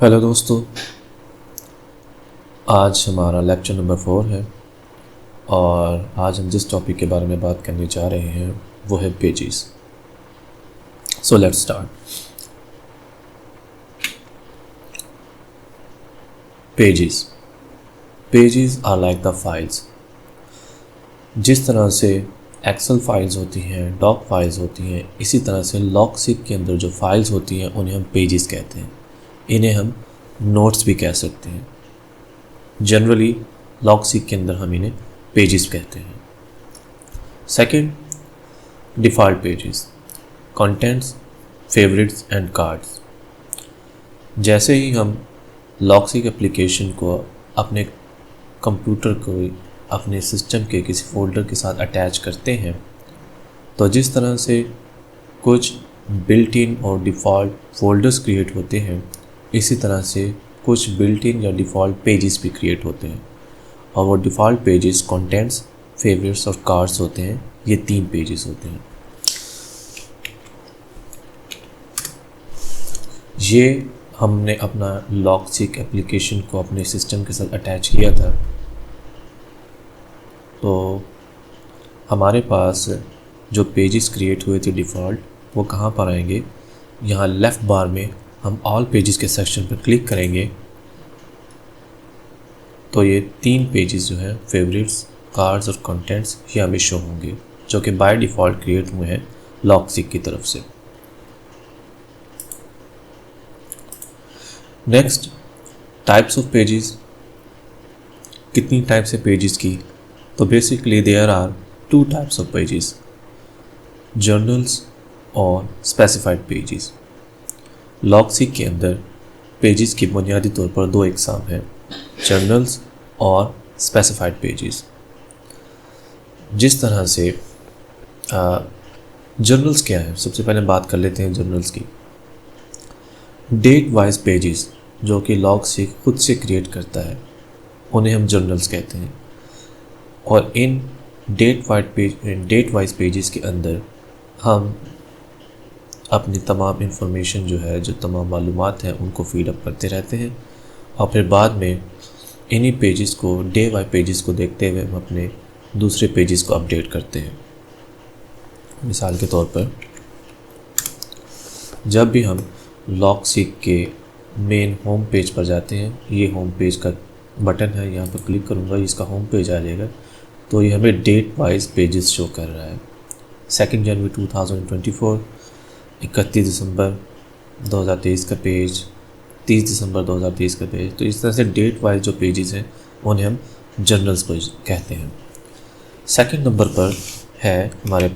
Hello दोस्तों, आज हमारा लेक्चर नंबर 4 है और आज हम जिस टॉपिक के बारे में बात करने जा रहे हैं वो है pages. So let's start. Pages pages are like the files. जिस तरह से एक्सेल फाइल्स होती हैं, डॉक फाइल्स होती हैं, इसी तरह से लॉगसिक के अंदर जो फाइल्स होती हैं उन्हें हम पेजेस कहते हैं। इन्हें हम नोट्स भी कह सकते हैं। जनरली लॉगसिक के अंदर हम इन्हें पेजेस कहते हैं। Second, default pages, contents, favourites and cards. जैसे ही हम लॉगसिक एप्लीकेशन को अपने कंप्यूटर को अपने सिस्टम के किसी फ़ोल्डर के साथ अटैच करते हैं तो जिस तरह से कुछ बिल्ट इन और डिफ़ॉल्ट फ़ोल्डर्स क्रिएट होते हैं, इसी तरह से कुछ बिल्ट इन या डिफ़ॉल्ट पेजेस भी क्रिएट होते हैं। और वो डिफ़ॉल्ट पेजेस कंटेंट्स, फेवरेट्स और कार्ड्स होते हैं। ये 3 पेजेस होते हैं। ये हमने अपना लॉगसिक एप्लीकेशन को अपने सिस्टम के साथ अटैच किया था, तो हमारे पास जो पेजेस क्रिएट हुए थे डिफ़ॉल्ट, वो कहाँ पर आएंगे? यहाँ लेफ़्ट बार में हम ऑल पेजेस के सेक्शन पर क्लिक करेंगे तो ये 3 पेजेस जो हैं फेवरेट्स, कार्ड्स और कंटेंट्स, ये हमें शो होंगे, जो कि बाय डिफ़ॉल्ट क्रिएट हुए हैं लॉगसिक की तरफ से। Next, types of pages. कितनी टाइप्स है पेजेस की? तो basically there are 2 types of pages, journals और स्पेसिफाइड पेजेस। लॉगसिक के अंदर पेजेस की बुनियादी तौर पर 2 इकसाम हैं, जर्नल्स और स्पेसिफाइड पेजेस। जिस तरह से जर्नल्स क्या है, सबसे पहले बात कर लेते हैं जर्नल्स की। डेट वाइज पेजेस जो कि लॉगसिक खुद से क्रिएट करता है, उन्हें हम जर्नल्स कहते हैं। और इन डेट वाइज पेजेस के अंदर हम अपनी तमाम इंफॉर्मेशन जो है, जो तमाम मालूमात हैं, उनको फीड अप करते रहते हैं और फिर बाद में इन्हीं पेजेस को, डे वाइज पेजेस को देखते हुए हम अपने दूसरे पेजेस को अपडेट करते हैं। मिसाल के तौर पर जब भी हम लॉगसिक के मेन होम पेज पर जाते हैं, ये होम पेज का बटन है, यहाँ पर क्लिक करूँगा, इसका होम पेज आ जाएगा, तो ये हमें डेट वाइज पेजेस शो कर रहा है। 2 जनवरी 2024, 31 दिसंबर 2023 का पेज, 30 दिसंबर 2023 का पेज। तो इस तरह से डेट वाइज जो पेजेस हैं उन्हें हम जर्नल्स पेज कहते हैं। सेकंड नंबर पर है हमारे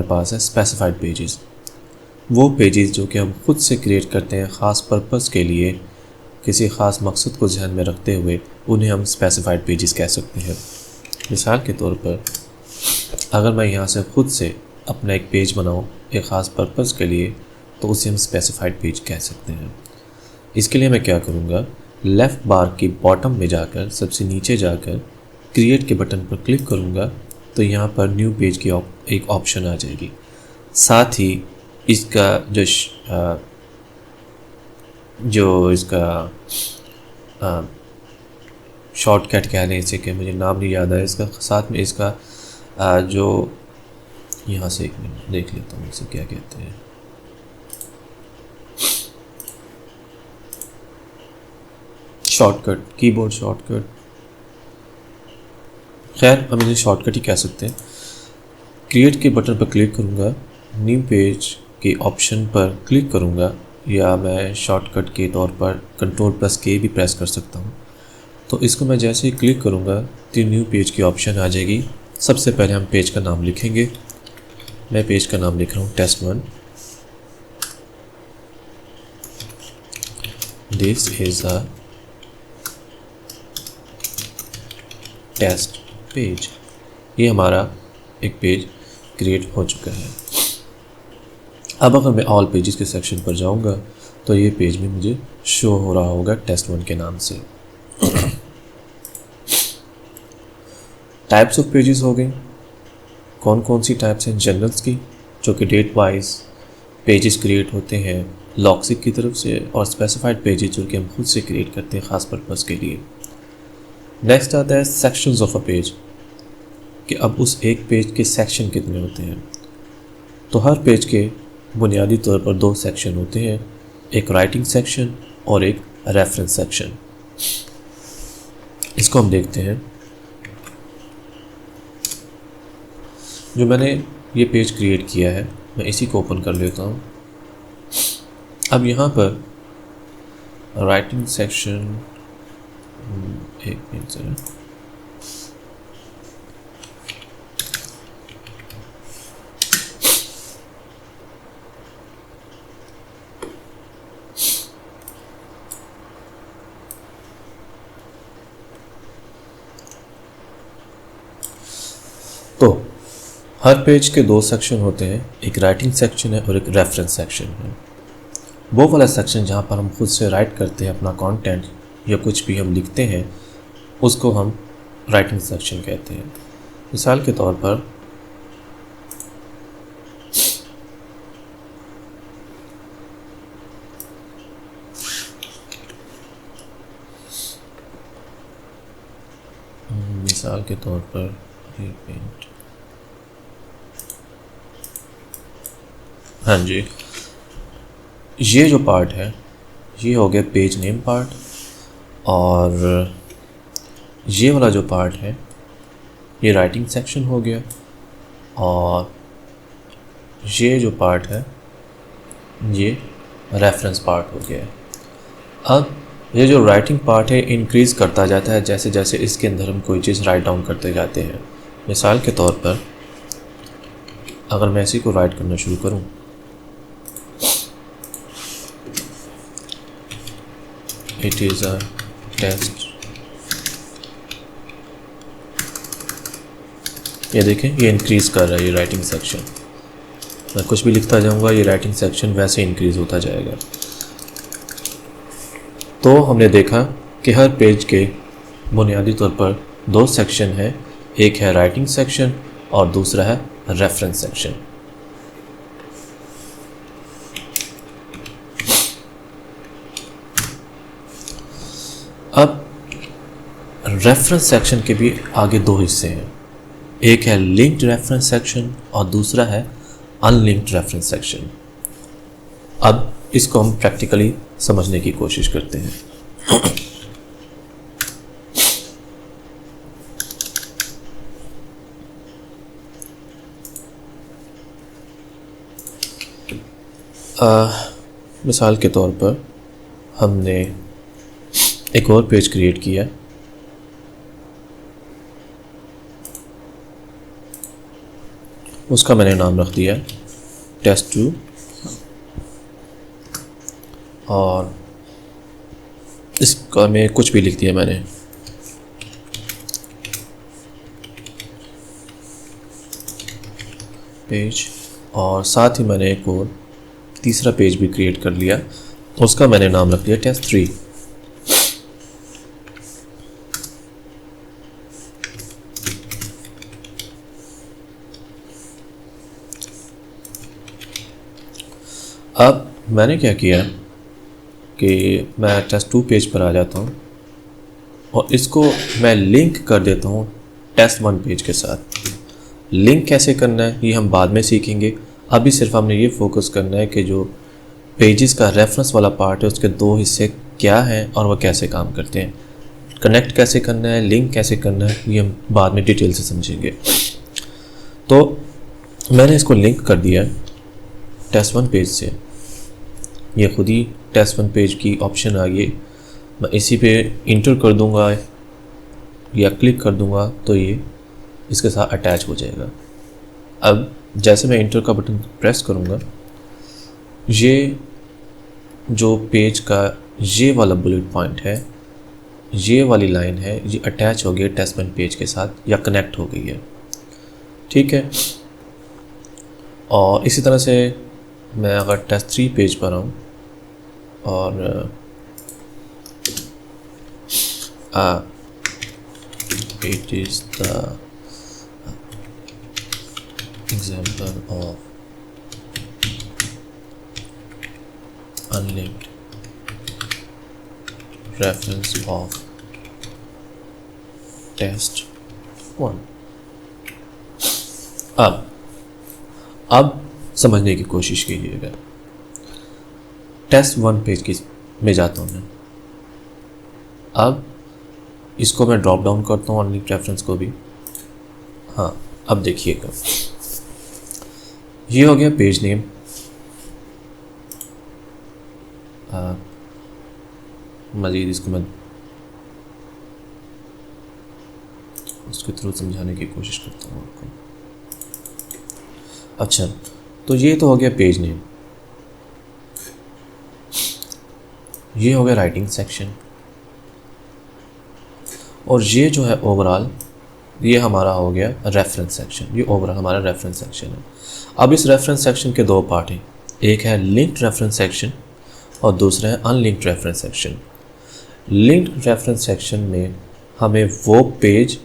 पास है स्पेसिफाइड पेजेस। वो पेजेस जो कि हम खुद से क्रिएट करते हैं ख़ास पर्पस के लिए, किसी ख़ास मकसद को ध्यान में रखते हुए, उन्हें हम स्पेसिफाइड पेजेस कह सकते हैं। मिसाल के तौर पर अगर मैं यहाँ से खुद से अपना एक पेज बनाऊँ एक ख़ास पर्पस के लिए, तो उसे हम स्पेसिफाइड पेज कह सकते हैं। इसके लिए मैं क्या करूँगा, लेफ़्ट बार की बॉटम में जाकर, सबसे नीचे जाकर क्रिएट के बटन पर क्लिक करूँगा, तो यहाँ पर न्यू पेज की एक ऑप्शन आ जाएगी। साथ ही इसका जो इसका शॉर्टकट कह लें इसे, कि मुझे नाम नहीं याद है इसका, साथ में इसका जो यहाँ से एक मिनट देख लेता हूँ इसे क्या कहते हैं। शॉर्टकट, कीबोर्ड शॉर्टकट, खैर हम इसे शॉर्टकट ही कह सकते हैं। क्रिएट के बटन पर क्लिक करूँगा, न्यू पेज के ऑप्शन पर क्लिक करूँगा, या मैं शॉर्टकट के तौर पर Ctrl+K भी प्रेस कर सकता हूँ। तो इसको मैं जैसे ही क्लिक करूँगा तो न्यू पेज की ऑप्शन आ जाएगी। सबसे पहले हम पेज का नाम लिखेंगे। मैं पेज का नाम लिख रहा हूँ test 1। This is a test page. ये हमारा एक पेज क्रिएट हो चुका है। अब अगर मैं ऑल पेजेस के सेक्शन पर जाऊंगा तो ये पेज में मुझे शो हो रहा होगा टेस्ट 1 के नाम से। टाइप्स ऑफ पेजेस हो गए। कौन कौन सी टाइप्स हैं? जर्नल्स की, जो कि डेट वाइज पेजेस क्रिएट होते हैं लॉक्सिक की तरफ से और स्पेसिफाइड पेजेस जो कि हम खुद से क्रिएट करते हैं ख़ास पर्पज़ के लिए। नेक्स्ट आता है सेक्शंस ऑफ अ पेज, कि अब उस एक पेज के सेक्शन कितने होते हैं। तो हर पेज के बुनियादी तौर पर दो सेक्शन होते हैं, एक राइटिंग सेक्शन और एक रेफरेंस सेक्शन। इसको हम देखते हैं। जो मैंने ये पेज क्रिएट किया है मैं इसी को ओपन कर लेता हूँ। अब यहाँ पर राइटिंग सेक्शन, एक मिनट सर, तो हर पेज के दो सेक्शन होते हैं, एक राइटिंग सेक्शन है और एक रेफरेंस सेक्शन है। वो वाला सेक्शन जहाँ पर हम खुद से राइट करते हैं अपना कंटेंट या कुछ भी हम लिखते हैं उसको हम राइटिंग सेक्शन कहते हैं। मिसाल के तौर पर एक मिनट, हाँ जी, ये जो पार्ट है ये हो गया पेज नेम पार्ट, और ये वाला जो पार्ट है ये राइटिंग सेक्शन हो गया, और ये जो पार्ट है ये रेफरेंस पार्ट हो गया। अब ये जो राइटिंग पार्ट है इंक्रीज़ करता जाता है जैसे जैसे इसके अंदर हम कोई चीज़ राइट डाउन करते जाते हैं। मिसाल के तौर पर अगर मैं इसी को राइट करना शुरू करूं, इट इज़ अ टेस्ट, ये देखें ये इंक्रीज़ कर रहा है ये राइटिंग सेक्शन। मैं कुछ भी लिखता जाऊंगा ये राइटिंग सेक्शन वैसे इंक्रीज़ होता जाएगा। तो हमने देखा कि हर पेज के बुनियादी तौर पर दो सेक्शन हैं, एक है राइटिंग सेक्शन और दूसरा है रेफरेंस सेक्शन। अब रेफरेंस सेक्शन के भी आगे दो हिस्से हैं, एक है लिंक्ड रेफरेंस सेक्शन और दूसरा है अनलिंक्ड रेफरेंस सेक्शन। अब इसको हम प्रैक्टिकली समझने की कोशिश करते हैं। मिसाल के तौर पर हमने एक और पेज क्रिएट किया, उसका मैंने नाम रख दिया टेस्ट 2, और इसका में कुछ भी लिख दिया मैंने। पेज, और साथ ही मैंने एक और तीसरा पेज भी क्रिएट कर लिया, उसका मैंने नाम रख दिया टेस्ट 3। अब मैंने क्या किया कि मैं टेस्ट 2 पेज पर आ जाता हूँ और इसको मैं लिंक कर देता हूँ टेस्ट 1 पेज के साथ। लिंक कैसे करना है ये हम बाद में सीखेंगे, अभी सिर्फ हमने ये फोकस करना है कि जो पेजेस का रेफरेंस वाला पार्ट है उसके दो हिस्से क्या हैं और वह कैसे काम करते हैं। कनेक्ट कैसे करना है, लिंक कैसे करना है, ये हम बाद में डिटेल से समझेंगे। तो मैंने इसको लिंक कर दिया टेस्ट 1 पेज से, ये खुद ही टेस्ट 1 पेज की ऑप्शन आ गई। मैं इसी पे इंटर कर दूंगा या क्लिक कर दूंगा तो ये इसके साथ अटैच हो जाएगा। अब जैसे मैं इंटर का बटन प्रेस करूंगा, ये जो पेज का ये वाला बुलेट पॉइंट है, ये वाली लाइन है, ये अटैच हो गई टेस्ट 1 पेज के साथ या कनेक्ट हो गई है। ठीक है, और इसी तरह से मैं अगर टेस्ट 3 पेज पर आऊँ और it is the example of unlinked reference of test 1। अब समझने की कोशिश कीजिएगा। टेस्ट 1 पेज की में जाता हूँ मैं। अब इसको मैं ड्रॉप डाउन करता हूँ, अनलिंक्ड रेफरेंस को भी। हाँ, अब देखिएगा, ये हो गया पेज नेम। मज़ीद इसको मैं उसके थ्रू समझाने की कोशिश करता हूँ आपको। अच्छा, तो ये तो हो गया पेज नेम, ये हो गया राइटिंग सेक्शन, और ये जो है ओवरऑल ये हमारा हो गया रेफरेंस सेक्शन। ये ओवरऑल हमारा रेफरेंस सेक्शन है। अब इस रेफरेंस सेक्शन के दो पार्ट हैं, एक है लिंक्ड रेफरेंस सेक्शन और दूसरा है unlinked reference section. Linked reference section में हमें वो पेज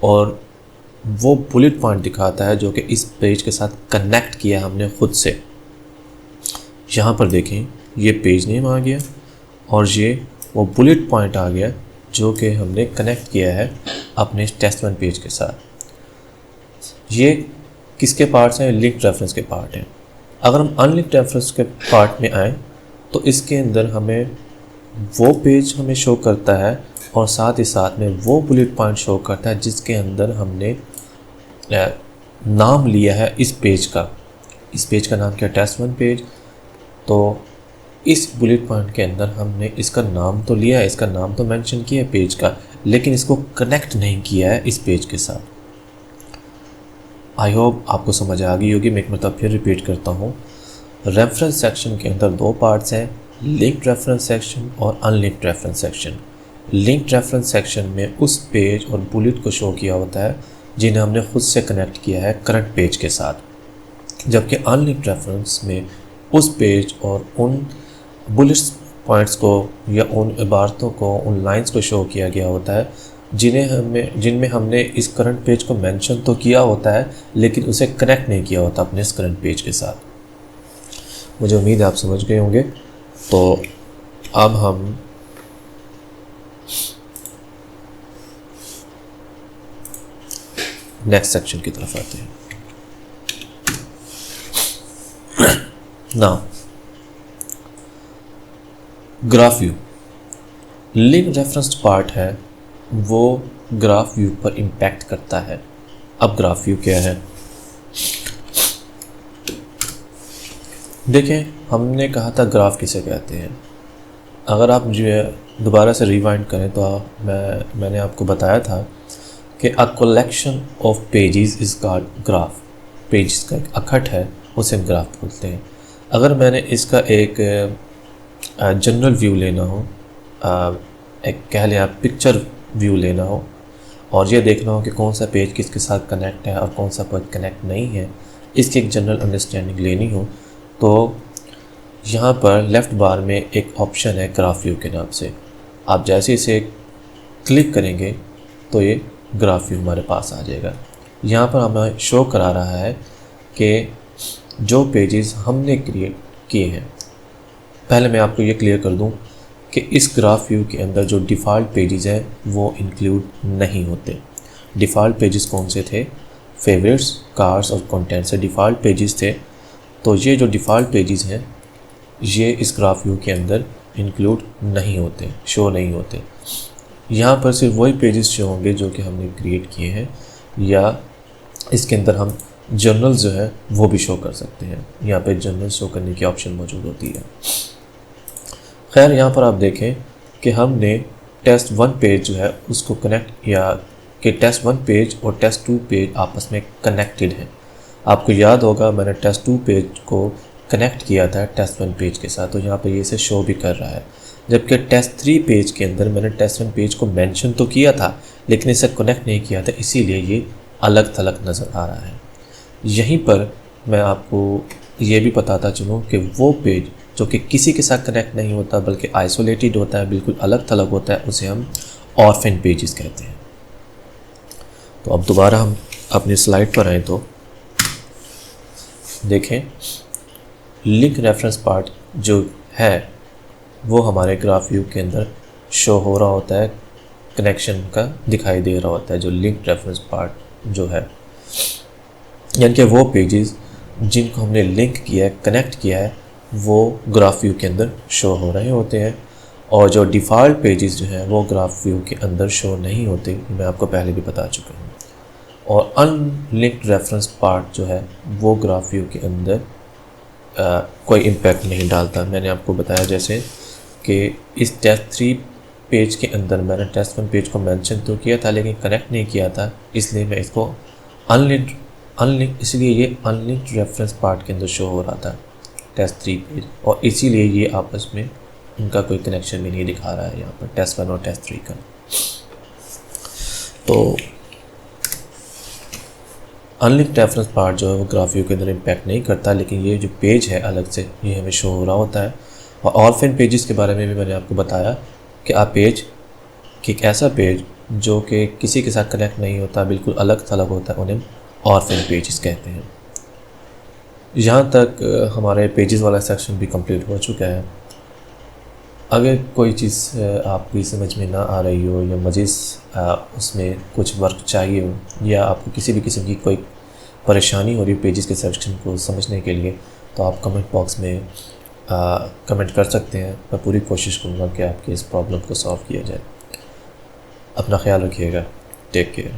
और वो बुलेट पॉइंट दिखाता है जो कि इस पेज के साथ कनेक्ट किया हमने खुद से। यहाँ पर देखें, ये पेज नेम आ गया और ये वो बुलेट पॉइंट आ गया जो कि हमने कनेक्ट किया है अपने टेस्ट 1 पेज के साथ। ये किसके पार्ट्स हैं? लिंक्ड रेफरेंस के पार्ट हैं। अगर हम अनलिंक्ड रेफरेंस के पार्ट में आएँ तो इसके अंदर हमें वो पेज हमें शो करता है और साथ ही साथ में वो बुलेट पॉइंट शो करता है जिसके अंदर हमने नाम लिया है इस पेज का। इस पेज का नाम क्या? Test 1 page. तो इस बुलेट पॉइंट के अंदर हमने इसका नाम तो लिया है, इसका नाम तो मेंशन किया है पेज का, लेकिन इसको कनेक्ट नहीं किया है इस पेज के साथ। आई होप आपको समझ आ गई होगी। मैं एक मतलब फिर रिपीट करता हूँ। रेफरेंस सेक्शन के अंदर दो पार्ट्स हैं, लिंक्ड रेफरेंस सेक्शन और unlinked reference section. Linked reference section में उस पेज और बुलेट को शो किया होता है जिन्हें हमने खुद से कनेक्ट किया है करंट पेज के साथ, जबकि अनलिंक्ड रेफरेंस में उस पेज और उन बुलेट पॉइंट्स को या उन इबारतों को, उन लाइंस को शो किया गया होता है जिनमें हमने इस करंट पेज को मेंशन तो किया होता है लेकिन उसे कनेक्ट नहीं किया होता अपने इस करंट पेज के साथ। मुझे उम्मीद है आप समझ गए होंगे। तो अब हम नेक्स्ट सेक्शन की तरफ आते हैं। Now graph view, link reference part है वो ग्राफ व्यू पर इम्पैक्ट करता है। अब ग्राफ व्यू क्या है? देखें, हमने कहा था ग्राफ किसे कहते हैं। अगर आप मुझे दोबारा से रिवाइंड करें तो मैंने आपको बताया था कि a collection of pages is called graph. Pages का एक अखट है, उसे हम ग्राफ बोलते हैं। अगर मैंने इसका एक जनरल व्यू लेना हो, एक कह लें आप पिक्चर व्यू लेना हो, और ये देखना हो कि कौन सा पेज किसके साथ कनेक्ट है और कौन सा पेज कनेक्ट नहीं है, इसकी एक जनरल अंडरस्टैंडिंग लेनी हो, तो यहाँ पर लेफ़्ट बार में एक ऑप्शन है ग्राफ व्यू के नाम से। आप जैसे इसे क्लिक करेंगे तो ये ग्राफ व्यू हमारे पास आ जाएगा। यहाँ पर हमें शो करा रहा है कि जो पेजेस हमने क्रिएट किए हैं। पहले मैं आपको ये क्लियर कर दूं कि इस ग्राफ व्यू के अंदर जो डिफ़ॉल्ट पेजेस हैं वो इंक्लूड नहीं होते। डिफ़ॉल्ट पेजेस कौन से थे? फेवरेट्स, कार्ड्स और कंटेंट से डिफ़ॉल्ट पेजेस थे। तो ये जो डिफ़ॉल्ट पेजेस हैं ये इस ग्राफ व्यू के अंदर इंक्लूड नहीं होते, शो नहीं होते। यहाँ पर सिर्फ वही पेजेस शो होंगे जो कि हमने क्रिएट किए हैं, या इसके अंदर हम जर्नल जो है वो भी शो कर सकते हैं। यहाँ पे जर्नल शो करने की ऑप्शन मौजूद होती है। खैर, यहाँ पर आप देखें कि हमने टेस्ट 1 पेज जो है उसको कनेक्ट, या कि टेस्ट 1 पेज और टेस्ट 2 पेज आपस में कनेक्टेड हैं। आपको याद होगा मैंने टेस्ट 2 पेज को कनेक्ट किया था टेस्ट 1 पेज के साथ, तो यहाँ पर ये इसे शो भी कर रहा है। जबकि टेस्ट 3 पेज के अंदर मैंने टेस्ट 1 पेज को मेंशन तो किया था लेकिन इसे कनेक्ट नहीं किया था, इसीलिए ये अलग थलग नज़र आ रहा है। यहीं पर मैं आपको ये भी बताता चलूँ कि वो पेज जो कि किसी के साथ कनेक्ट नहीं होता बल्कि आइसोलेटेड होता है, बिल्कुल अलग थलग होता है, उसे हम ऑर्फन पेजेस कहते हैं। तो अब दोबारा हम अपनी स्लाइड पर आएँ तो देखें, लिंक रेफरेंस पार्ट जो है वो हमारे ग्राफ व्यू के अंदर शो हो रहा होता है, कनेक्शन का दिखाई दे रहा होता है, जो लिंक रेफरेंस पार्ट जो है, यानी कि वो पेजेस जिनको हमने लिंक किया है, कनेक्ट किया है, वो ग्राफ व्यू के अंदर शो हो रहे होते हैं। और जो डिफ़ॉल्ट पेजेस जो हैं वो ग्राफ व्यू के अंदर शो नहीं होते, मैं आपको पहले भी बता चुका हूँ। और अनलिंक्ड रेफरेंस पार्ट जो है वो ग्राफ व्यू के अंदर कोई इम्पैक्ट नहीं डालता। मैंने आपको बताया जैसे कि इस टेस्ट 3 पेज के अंदर मैंने टेस्ट 1 पेज को मेंशन तो किया था लेकिन कनेक्ट नहीं किया था, इसलिए मैं इसको अनलिंक इसलिए ये अनलिंक्ड रेफरेंस पार्ट के अंदर शो हो रहा था टेस्ट 3 पेज, और इसीलिए ये आपस में उनका कोई कनेक्शन भी नहीं दिखा रहा है यहाँ पर टेस्ट 1 और टेस्ट 3 का। तो अनलिंक्ड रेफरेंस पार्ट जो है वो ग्राफ व्यू के अंदर इम्पैक्ट नहीं करता, लेकिन ये जो पेज है अलग से ये हमें शो हो रहा होता है। और ऑर्फन पेजेस के बारे में भी मैंने आपको बताया कि आप पेज कि एक ऐसा पेज जो कि किसी के साथ कनेक्ट नहीं होता, बिल्कुल अलग थलग होता है, उन्हें ऑर्फन पेजेस कहते हैं। यहाँ तक हमारे पेजेस वाला सेक्शन भी कंप्लीट हो चुका है। अगर कोई चीज़ आपकी समझ में ना आ रही हो या मज़ीद उसमें कुछ वर्क चाहिए हो या आपको किसी भी किस्म की कोई परेशानी हो रही है पेजेस के सेक्शन को समझने के लिए, तो आप कमेंट बॉक्स में कमेंट कर सकते हैं। मैं पूरी कोशिश करूँगा कि आपकी इस प्रॉब्लम को सॉल्व किया जाए। अपना ख्याल रखिएगा। Take care.